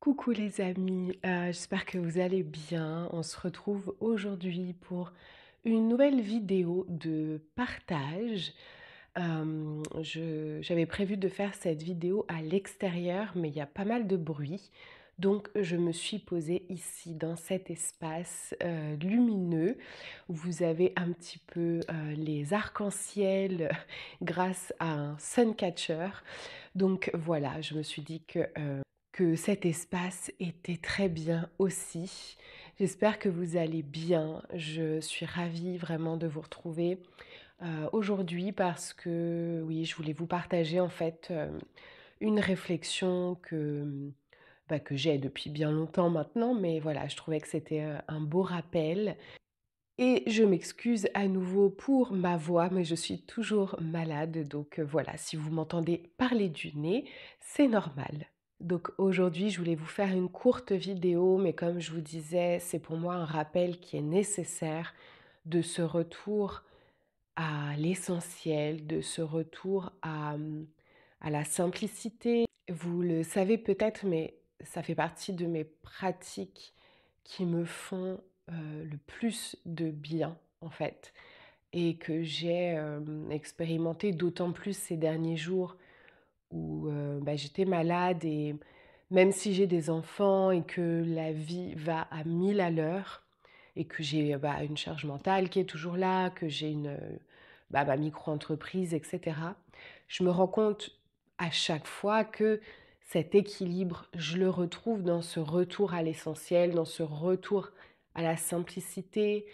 Coucou les amis, j'espère que vous allez bien. On se retrouve aujourd'hui pour une nouvelle vidéo de partage. J'avais prévu de faire cette vidéo à l'extérieur, mais il y a pas mal de bruit. Donc je me suis posée ici dans cet espace lumineux où vous avez un petit peu les arcs-en-ciel grâce à un suncatcher. Donc voilà, je me suis dit que cet espace était très bien aussi. J'espère que vous allez bien. Je suis ravie vraiment de vous retrouver aujourd'hui parce que oui, je voulais vous partager en fait une réflexion que j'ai depuis bien longtemps maintenant, mais voilà, je trouvais que c'était un beau rappel. Et je m'excuse à nouveau pour ma voix, mais je suis toujours malade, donc voilà, si vous m'entendez parler du nez, c'est normal. Donc aujourd'hui, je voulais vous faire une courte vidéo, mais comme je vous disais, c'est pour moi un rappel qui est nécessaire de ce retour à l'essentiel, de ce retour à la simplicité. Vous le savez peut-être, mais ça fait partie de mes pratiques qui me font le plus de bien, en fait, et que j'ai expérimenté d'autant plus ces derniers jours où j'étais malade et même si j'ai des enfants et que la vie va à 1000 à l'heure et que j'ai une charge mentale qui est toujours là, que j'ai ma micro-entreprise, etc., je me rends compte à chaque fois que cet équilibre, je le retrouve dans ce retour à l'essentiel, dans ce retour à la simplicité,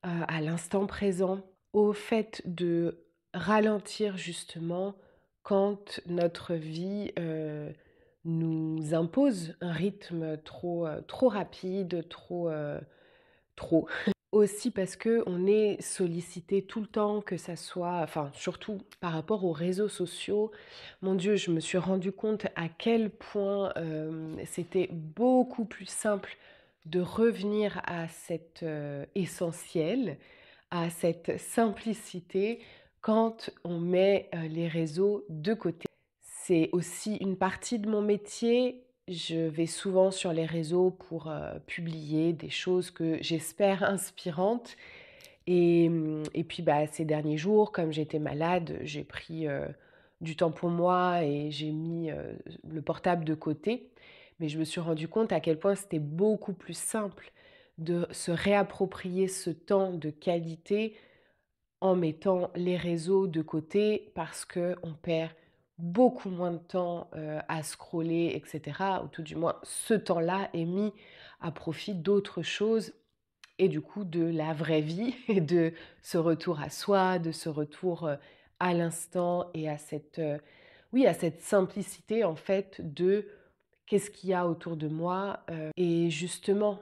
à l'instant présent, au fait de ralentir justement quand notre vie nous impose un rythme trop rapide, trop. Aussi parce que on est sollicité tout le temps, que ça soit, enfin surtout par rapport aux réseaux sociaux. Mon Dieu, je me suis rendu compte à quel point c'était beaucoup plus simple de revenir à cet essentiel, à cette simplicité quand on met les réseaux de côté. C'est aussi une partie de mon métier. Je vais souvent sur les réseaux pour publier des choses que j'espère inspirantes. Et puis ces derniers jours, comme j'étais malade, j'ai pris du temps pour moi et j'ai mis le portable de côté. Mais je me suis rendu compte à quel point c'était beaucoup plus simple de se réapproprier ce temps de qualité en mettant les réseaux de côté parce qu'on perd beaucoup moins de temps à scroller, etc. Ou tout du moins, ce temps-là est mis à profit d'autres choses et du coup de la vraie vie et de ce retour à soi, de ce retour à l'instant et à oui, à cette simplicité en fait de qu'est-ce qu'il y a autour de moi. Et justement,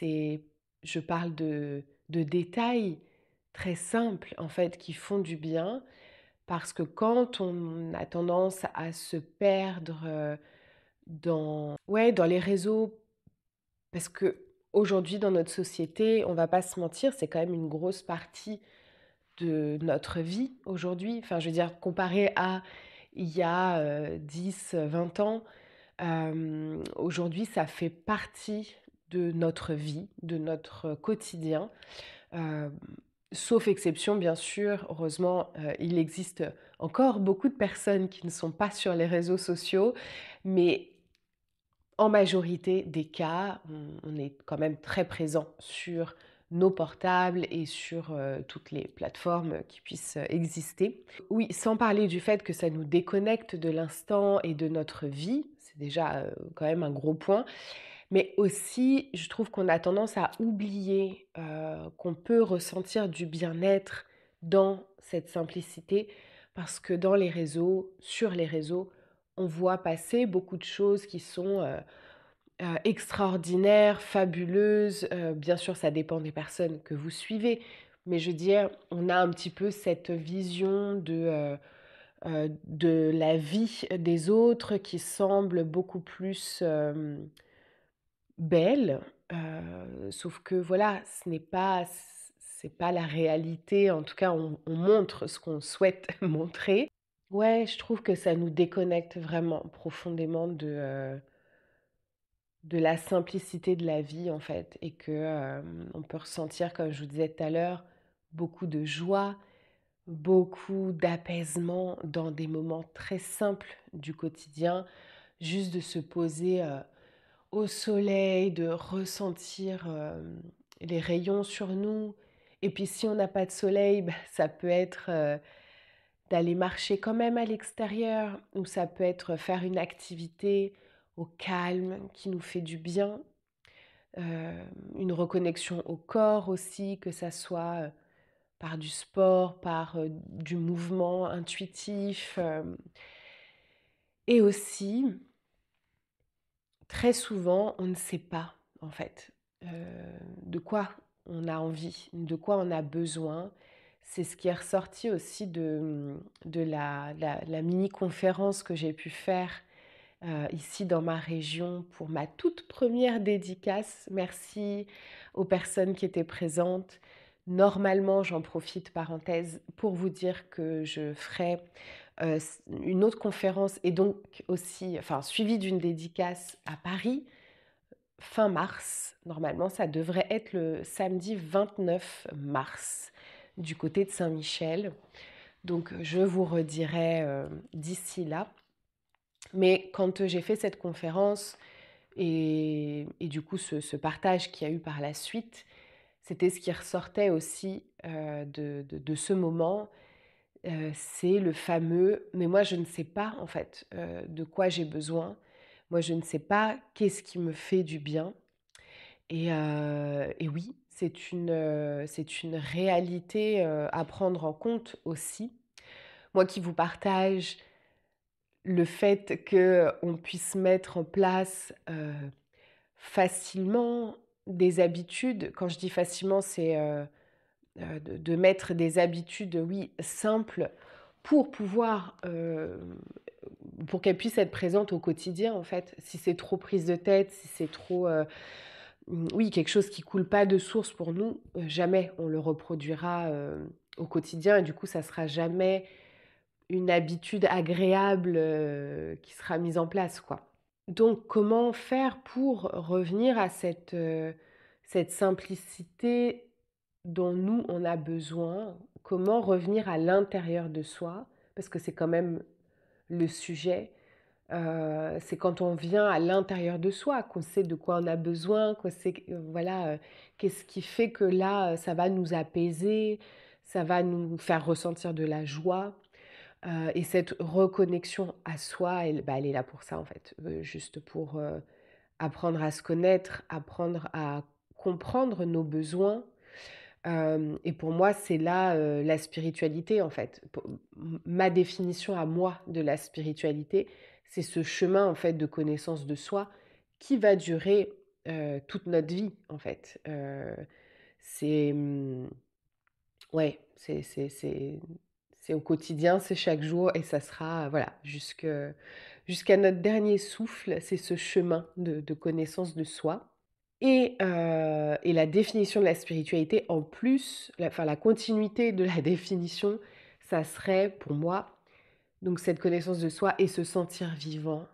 je parle de détails très simples en fait qui font du bien parce que quand on a tendance à se perdre dans les réseaux, parce que aujourd'hui dans notre société, on va pas se mentir, c'est quand même une grosse partie de notre vie aujourd'hui. Enfin, je veux dire, comparé à il y a 10, 20 ans, aujourd'hui, ça fait partie de notre vie, de notre quotidien. Hem, Sauf exception, bien sûr, heureusement, il existe encore beaucoup de personnes qui ne sont pas sur les réseaux sociaux, mais en majorité des cas, on est quand même très présent sur nos portables et sur, toutes les plateformes qui puissent, exister. Oui, sans parler du fait que ça nous déconnecte de l'instant et de notre vie, c'est déjà, quand même un gros point. Mais aussi, je trouve qu'on a tendance à oublier, qu'on peut ressentir du bien-être dans cette simplicité parce que dans les réseaux, sur les réseaux, on voit passer beaucoup de choses qui sont, extraordinaires, fabuleuses. Bien sûr, ça dépend des personnes que vous suivez, mais je veux dire, on a un petit peu cette vision de la vie des autres qui semble beaucoup plus, belle, sauf que voilà, c'est pas la réalité. En tout cas, on montre ce qu'on souhaite montrer. Ouais, je trouve que ça nous déconnecte vraiment profondément de, de la simplicité de la vie en fait et que, on peut ressentir, comme je vous disais tout à l'heure, beaucoup de joie, beaucoup d'apaisement dans des moments très simples du quotidien. Juste de se poser, au soleil, de ressentir, les rayons sur nous et puis si on n'a pas de soleil, bah, ça peut être, d'aller marcher quand même à l'extérieur ou ça peut être faire une activité au calme qui nous fait du bien. Une reconnexion au corps aussi, que ça soit, par du sport, par, du mouvement intuitif, et aussi, très souvent, on ne sait pas, en fait, heu, de quoi on a envie, de quoi on a besoin. C'est ce qui est ressorti aussi de la mini conférence que j'ai pu faire, ici dans ma région pour ma toute première dédicace. Merci aux personnes qui étaient présentes. Normalement, j'en profite, parenthèse, pour vous dire que je ferai, une autre conférence et donc aussi enfin suivie d'une dédicace à Paris, fin mars. Normalement, ça devrait être le samedi 29 mars, du côté de Saint-Michel. Donc je vous redirai, d'ici là. Mais quand, j'ai fait cette conférence et du coup ce partage qu'il y a eu par la suite, c'était ce qui ressortait aussi, de ce moment, c'est le fameux: «Mais moi je ne sais pas en fait, de quoi j'ai besoin. Moi je ne sais pas qu'est-ce qui me fait du bien» et oui, c'est une réalité, à prendre en compte aussi. Moi qui vous partage le fait qu'on puisse mettre en place, facilement des habitudes. Quand je dis facilement, c'est, de mettre des habitudes, oui, simples pour pouvoir, pour qu'elles puissent être présentes au quotidien, en fait. Si c'est trop prise de tête, si c'est trop, oui, quelque chose qui coule pas de source pour nous, jamais on le reproduira, au quotidien et du coup, ça sera jamais une habitude agréable, qui sera mise en place, quoi. Donc comment faire pour revenir à cette simplicité dont nous, on a besoin? Comment revenir à l'intérieur de soi? Parce que c'est quand même le sujet. C'est quand on vient à l'intérieur de soi qu'on sait de quoi on a besoin, qu'on sait voilà, qu'est-ce qui fait que là, ça va nous apaiser, ça va nous faire ressentir de la joie. Et cette reconnexion à soi, elle est là pour ça, en fait, juste pour, apprendre à se connaître, apprendre à comprendre nos besoins. Et pour moi, c'est là, la spiritualité, en fait. Ma définition à moi de la spiritualité, c'est ce chemin, en fait, de connaissance de soi qui va durer, toute notre vie, en fait. C'est, ouais, c'est au quotidien, c'est chaque jour et ça sera, voilà, jusqu'à notre dernier souffle, c'est ce chemin de connaissance de soi et la définition de la spiritualité en plus, la continuité de la définition, ça serait pour moi, donc cette connaissance de soi et se sentir vivant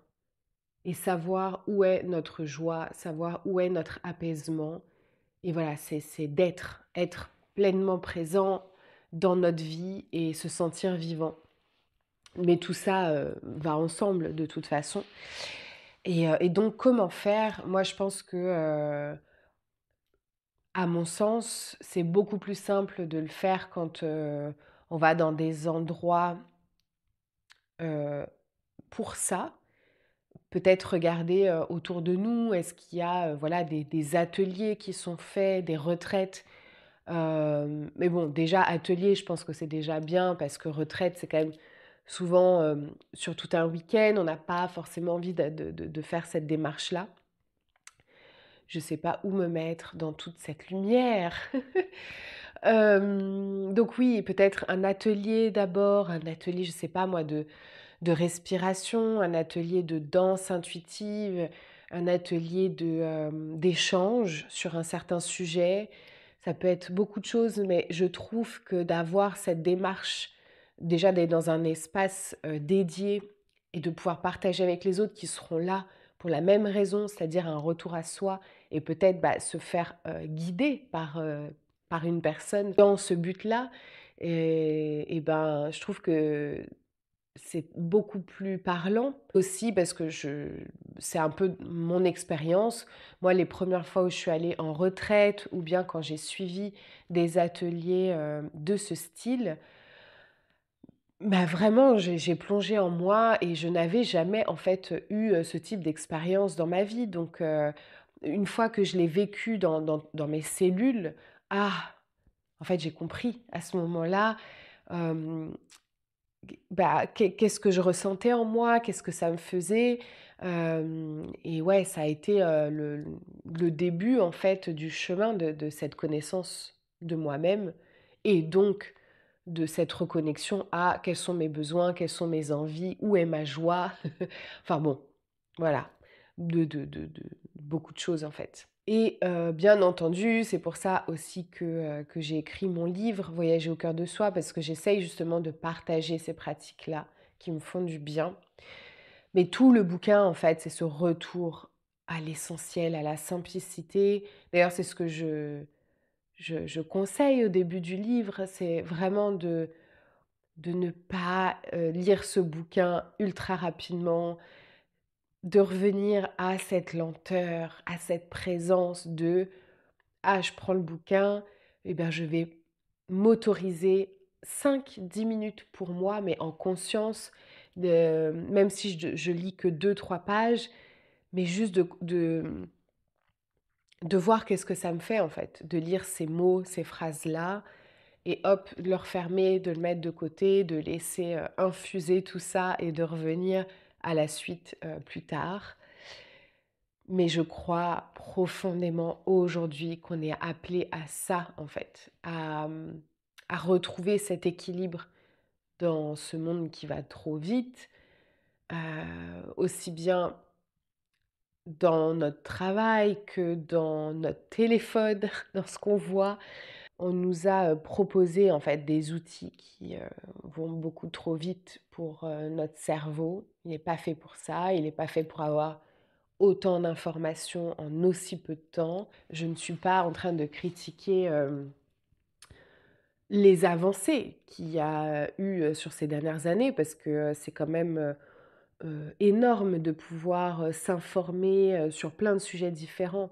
et savoir où est notre joie, savoir où est notre apaisement et voilà, c'est être pleinement présent dans notre vie et se sentir vivant. Mais tout ça, va ensemble de toute façon et donc comment faire? Moi, je pense que, à mon sens, c'est beaucoup plus simple de le faire quand, on va dans des endroits, heu, pour ça. Peut-être regarder, autour de nous, est-ce qu'il y a, voilà, des ateliers qui sont faits, des retraites? Mais bon, déjà atelier, je pense que c'est déjà bien parce que retraite, c'est quand même souvent, sur tout un week-end. On n'a pas forcément envie de faire cette démarche-là. Je ne sais pas où me mettre dans toute cette lumière. Donc oui, peut-être un atelier d'abord, un atelier, je ne sais pas moi, de respiration, un atelier de danse intuitive, un atelier d'échange sur un certain sujet. Ça peut être beaucoup de choses, mais je trouve que d'avoir cette démarche, déjà d'être dans un espace, dédié et de pouvoir partager avec les autres qui seront là pour la même raison, c'est-à-dire un retour à soi et peut-être, bah, se faire, guider par une personne dans ce but-là et ben, je trouve que c'est beaucoup plus parlant aussi parce que c'est un peu mon expérience. Moi, les premières fois où je suis allée en retraite ou bien quand j'ai suivi des ateliers, de ce style, bah, vraiment j'ai plongé en moi et je n'avais jamais en fait, eu, ce type d'expérience dans ma vie donc une fois que je l'ai vécu dans mes cellules, ah! En fait, j'ai compris à ce moment-là, hem bah, qu'est-ce que je ressentais en moi? Qu'est-ce que ça me faisait? Et ouais, ça a été, le début, en fait, du chemin de cette connaissance de moi-même et donc de cette reconnexion à quels sont mes besoins, quelles sont mes envies, où est ma joie? Enfin bon, voilà, de beaucoup de choses, en fait. Et bien entendu, c'est pour ça aussi que j'ai écrit mon livre «Voyager au cœur de soi» parce que j'essaye justement de partager ces pratiques-là qui me font du bien. Mais tout le bouquin, en fait, c'est ce retour à l'essentiel, à la simplicité. D'ailleurs, c'est ce que je conseille au début du livre, c'est vraiment de ne pas, lire ce bouquin ultra rapidement, de revenir à cette lenteur, à cette présence de ah, je prends le bouquin et ben, je vais m'autoriser 5-10 minutes pour moi, mais en conscience, même si je lis que 2-3 pages, mais juste de voir qu'est-ce que ça me fait en fait, de lire ces mots, ces phrases-là, et hop, de le refermer, de le mettre de côté, de laisser infuser tout ça et de revenir à la suite plus tard. Mais je crois profondément aujourd'hui qu'on est appelé à ça, en fait, à retrouver cet équilibre dans ce monde qui va trop vite, aussi bien dans notre travail que dans notre téléphone, dans ce qu'on voit. On nous a proposé en fait des outils qui vont beaucoup trop vite pour notre cerveau. Il n'est pas fait pour ça, il n'est pas fait pour avoir autant d'informations en aussi peu de temps. Je ne suis pas en train de critiquer, les avancées qu'il y a eu, sur ces dernières années parce que, c'est quand même, énorme de pouvoir, s'informer, sur plein de sujets différents,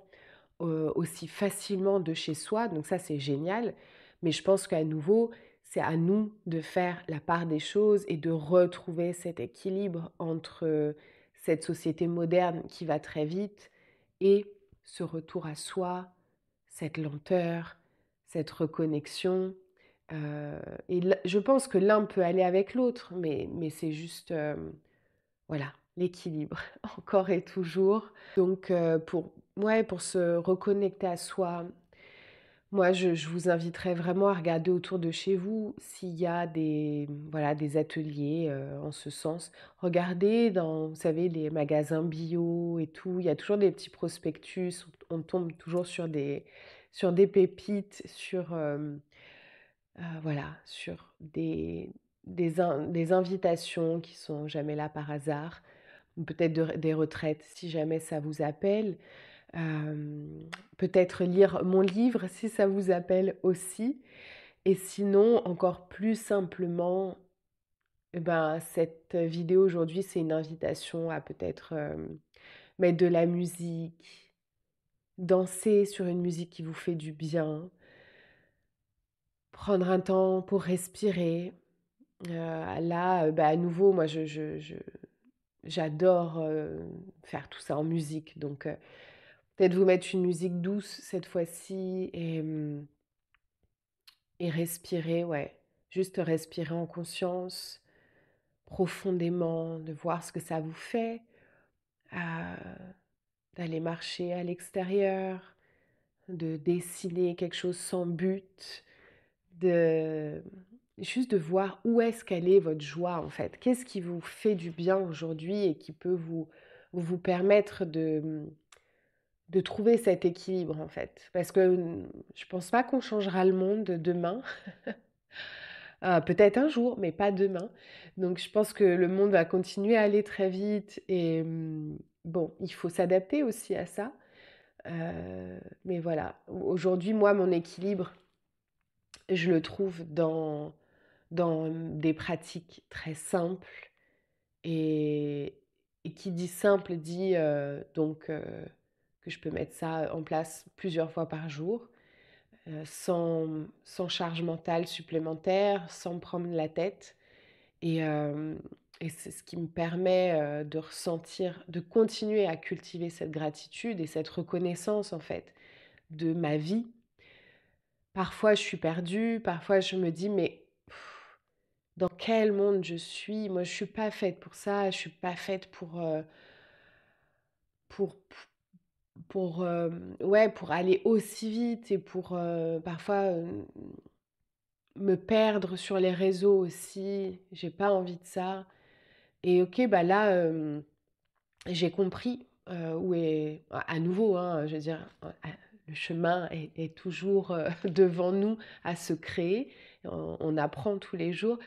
aussi facilement de chez soi, donc ça, c'est génial. Mais je pense qu'à nouveau, c'est à nous de faire la part des choses et de retrouver cet équilibre entre, cette société moderne qui va très vite et ce retour à soi, cette lenteur, cette reconnexion. Et je pense que l'un peut aller avec l'autre, mais c'est juste, voilà, l'équilibre, encore et toujours. Donc, pour se reconnecter à soi, moi, je vous inviterais vraiment à regarder autour de chez vous s'il y a voilà, des ateliers, en ce sens. Regardez dans, vous savez, les magasins bio et tout, il y a toujours des petits prospectus, on tombe toujours sur des pépites, voilà, sur des invitations qui sont jamais là par hasard, ou peut-être des retraites si jamais ça vous appelle. Peut-être lire mon livre si ça vous appelle aussi. Et sinon, encore plus simplement, eh ben, cette vidéo aujourd'hui, c'est une invitation à peut-être mettre de la musique, danser sur une musique qui vous fait du bien, prendre un temps pour respirer. Là, bah, à nouveau, moi, j'adore faire tout ça en musique. Donc, peut-être vous mettre une musique douce cette fois-ci et respirer, ouais. Juste respirer en conscience, profondément, de voir ce que ça vous fait, euh, d'aller marcher à l'extérieur, de dessiner quelque chose sans but, de juste de voir où est-ce qu'elle est votre joie en fait. Qu'est-ce qui vous fait du bien aujourd'hui et qui peut vous permettre de trouver cet équilibre en fait. Parce que je pense pas qu'on changera le monde demain. Peut-être un jour, mais pas demain. Donc je pense que le monde va continuer à aller très vite et bon, il faut s'adapter aussi à ça. Mais voilà, aujourd'hui, moi, mon équilibre, je le trouve dans des pratiques très simples et, et qui dit simple dit que je peux mettre ça en place plusieurs fois par jour, sans charge mentale supplémentaire, sans me prendre la tête. Et, euh, et c'est ce qui me permet de ressentir, de continuer à cultiver cette gratitude et cette reconnaissance en fait de ma vie. Parfois je suis perdue, parfois je me dis mais dans quel monde je suis? Moi je suis pas faite pour ça, je suis pas faite pour, ouais, pour aller aussi vite et pour parfois me perdre sur les réseaux aussi. J'ai pas envie de ça. Et ok, bah là, j'ai compris où est, à nouveau, hein, je veux dire, le chemin est toujours devant nous à se créer. On apprend tous les jours.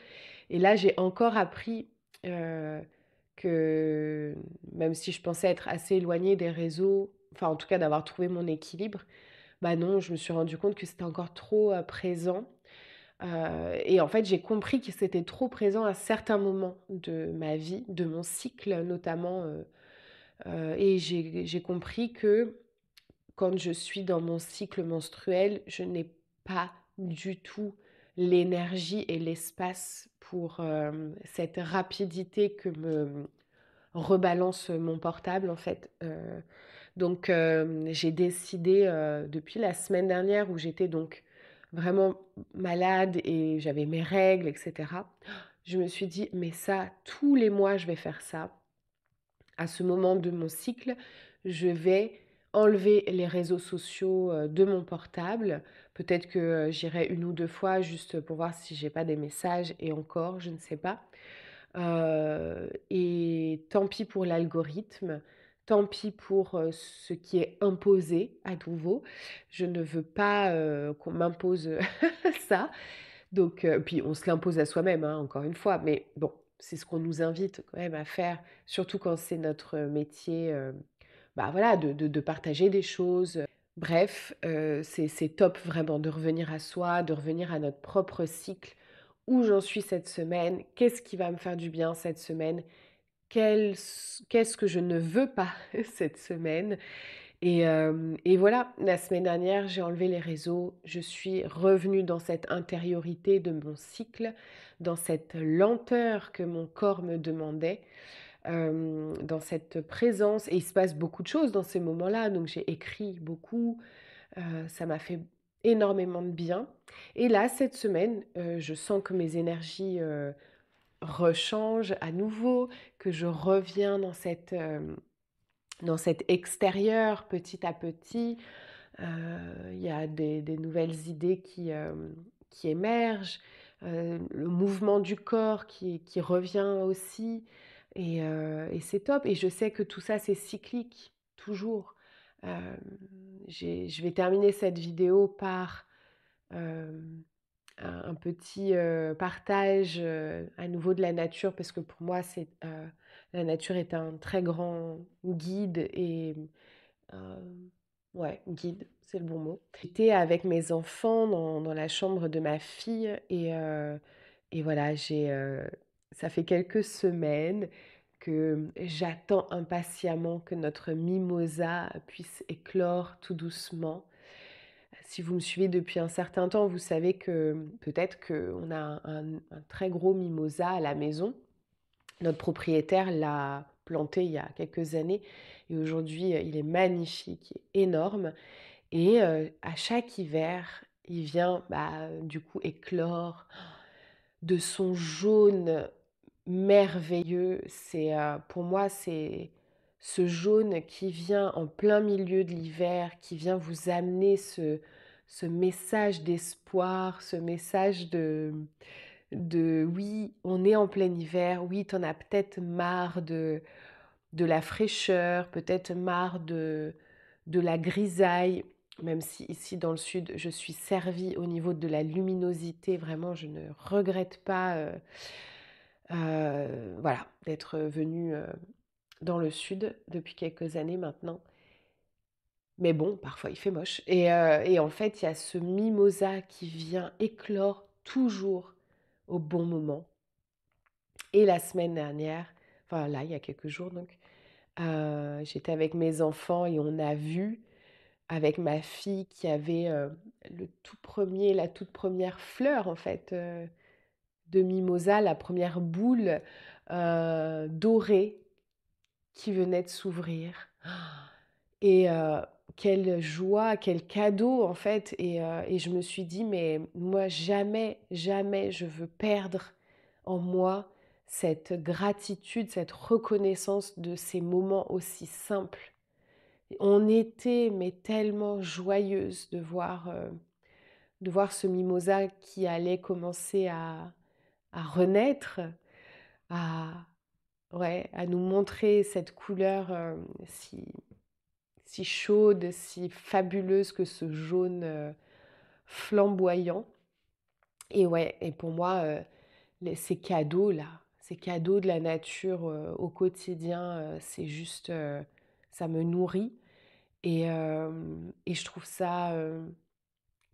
Et là, j'ai encore appris euh, que même si je pensais être assez éloignée des réseaux, enfin en tout cas d'avoir trouvé mon équilibre, bah non, je me suis rendu compte que c'était encore trop présent. Et en fait, j'ai compris que c'était trop présent à certains moments de ma vie, de mon cycle notamment. Et j'ai compris que quand je suis dans mon cycle menstruel, je n'ai pas du tout l'énergie et l'espace pour cette rapidité que me rebalance mon portable en fait. Donc j'ai décidé depuis la semaine dernière où j'étais donc vraiment malade et j'avais mes règles, etc. Je me suis dit, mais ça, tous les mois, je vais faire ça à ce moment de mon cycle, je vais enlever les réseaux sociaux de mon portable. Peut-être que j'irai une ou deux fois juste pour voir si j'ai pas des messages et encore, je ne sais pas. Et tant pis pour l'algorithme, tant pis pour ce qui est imposé à nouveau. Je ne veux pas qu'on m'impose ça. Donc, puis on se l'impose à soi-même, hein, encore une fois, mais bon, c'est ce qu'on nous invite quand même à faire, surtout quand c'est notre métier, bah voilà, de partager des choses. Bref, c'est top vraiment de revenir à soi, de revenir à notre propre cycle. Où j'en suis cette semaine? Qu'est-ce qui va me faire du bien cette semaine? Qu'est-ce que je ne veux pas cette semaine? Et voilà, la semaine dernière, j'ai enlevé les réseaux. Je suis revenue dans cette intériorité de mon cycle, dans cette lenteur que mon corps me demandait, dans cette présence. Et il se passe beaucoup de choses dans ces moments-là. Donc j'ai écrit beaucoup. Ça m'a fait énormément de bien. Et là, cette semaine, je sens que mes énergies rechangent à nouveau, que je reviens dans cet extérieur petit à petit. Il y a des nouvelles idées qui émergent, le mouvement du corps qui revient aussi, et c'est top. Et je sais que tout ça, c'est cyclique, toujours. Euh, je vais terminer cette vidéo par euh, un petit partage à nouveau de la nature, parce que pour moi, la nature est un très grand guide et euh, ouais, guide, c'est le bon mot. J'étais avec mes enfants dans la chambre de ma fille et voilà, ça fait quelques semaines que j'attends impatiemment que notre mimosa puisse éclore tout doucement. Si vous me suivez depuis un certain temps, vous savez que peut-être qu'on a un très gros mimosa à la maison. Notre propriétaire l'a planté il y a quelques années et aujourd'hui il est magnifique, il est énorme. Et à chaque hiver, il vient du coup éclore de son jaune merveilleux. Pour moi, c'est ce jaune qui vient en plein milieu de l'hiver, qui vient vous amener ce message d'espoir, ce message de oui, on est en plein hiver, oui, t'en as peut-être marre de la fraîcheur, peut-être marre de la grisaille, même si ici dans le sud, je suis servie au niveau de la luminosité, vraiment, je ne regrette pas voilà, d'être venue dans le sud depuis quelques années maintenant. Mais bon, parfois il fait moche. Et en fait, il y a ce mimosa qui vient éclore toujours au bon moment. Et la semaine dernière, enfin là, il y a quelques jours donc, j'étais avec mes enfants et on a vu avec ma fille qui avait, la toute première fleur en fait, de mimosa, la première boule, dorée qui venait de s'ouvrir. Et quelle joie, quel cadeau en fait. Et je me suis dit, mais moi, jamais, jamais je veux perdre en moi cette gratitude, cette reconnaissance de ces moments aussi simples. On était, mais tellement joyeuse de voir ce mimosa qui allait commencer à renaître, à, ouais, à nous montrer cette couleur si chaude, si fabuleuse que ce jaune flamboyant. Et ouais, et pour moi, ces cadeaux-là, ces cadeaux de la nature au quotidien, c'est juste, ça me nourrit. Et je trouve ça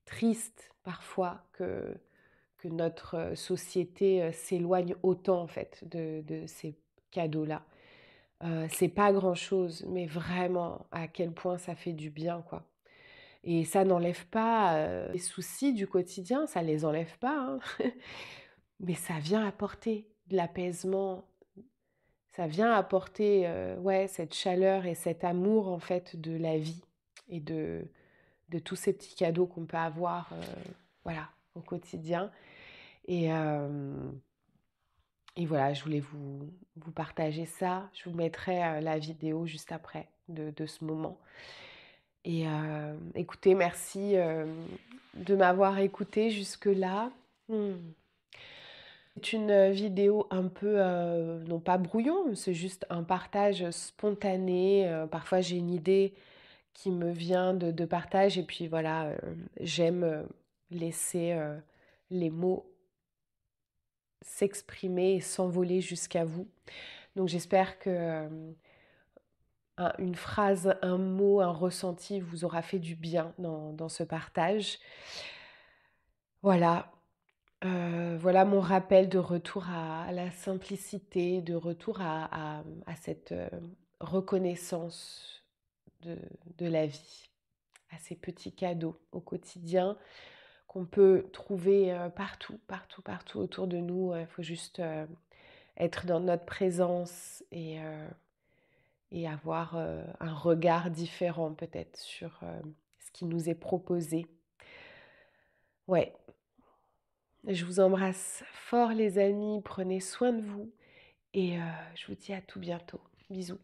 triste parfois que notre société s'éloigne autant en fait de ces cadeaux-là. C'est pas grand-chose, mais vraiment à quel point ça fait du bien, quoi. Et ça n'enlève pas les soucis du quotidien, ça les enlève pas, hein. Mais ça vient apporter de l'apaisement, ça vient apporter ouais, cette chaleur et cet amour en fait de la vie et de tous ces petits cadeaux qu'on peut avoir voilà, au quotidien. Et, euh, et voilà, je voulais vous partager ça. Je vous mettrai la vidéo juste après de ce moment. Et écoutez, merci de m'avoir écouté jusque-là. Hmm. C'est une vidéo un peu, non pas brouillon, c'est juste un partage spontané. Parfois j'ai une idée qui me vient de partage et puis voilà, j'aime laisser les mots s'exprimer et s'envoler jusqu'à vous. Donc j'espère que une phrase, un mot, un ressenti vous aura fait du bien dans ce partage. Voilà, voilà mon rappel de retour à la simplicité, de retour à cette reconnaissance de, de la vie, à ces petits cadeaux au quotidien qu'on peut trouver partout, partout, partout autour de nous. Il faut juste être dans notre présence et avoir un regard différent peut-être sur ce qui nous est proposé. Ouais, je vous embrasse fort les amis, prenez soin de vous et je vous dis à tout bientôt. Bisous.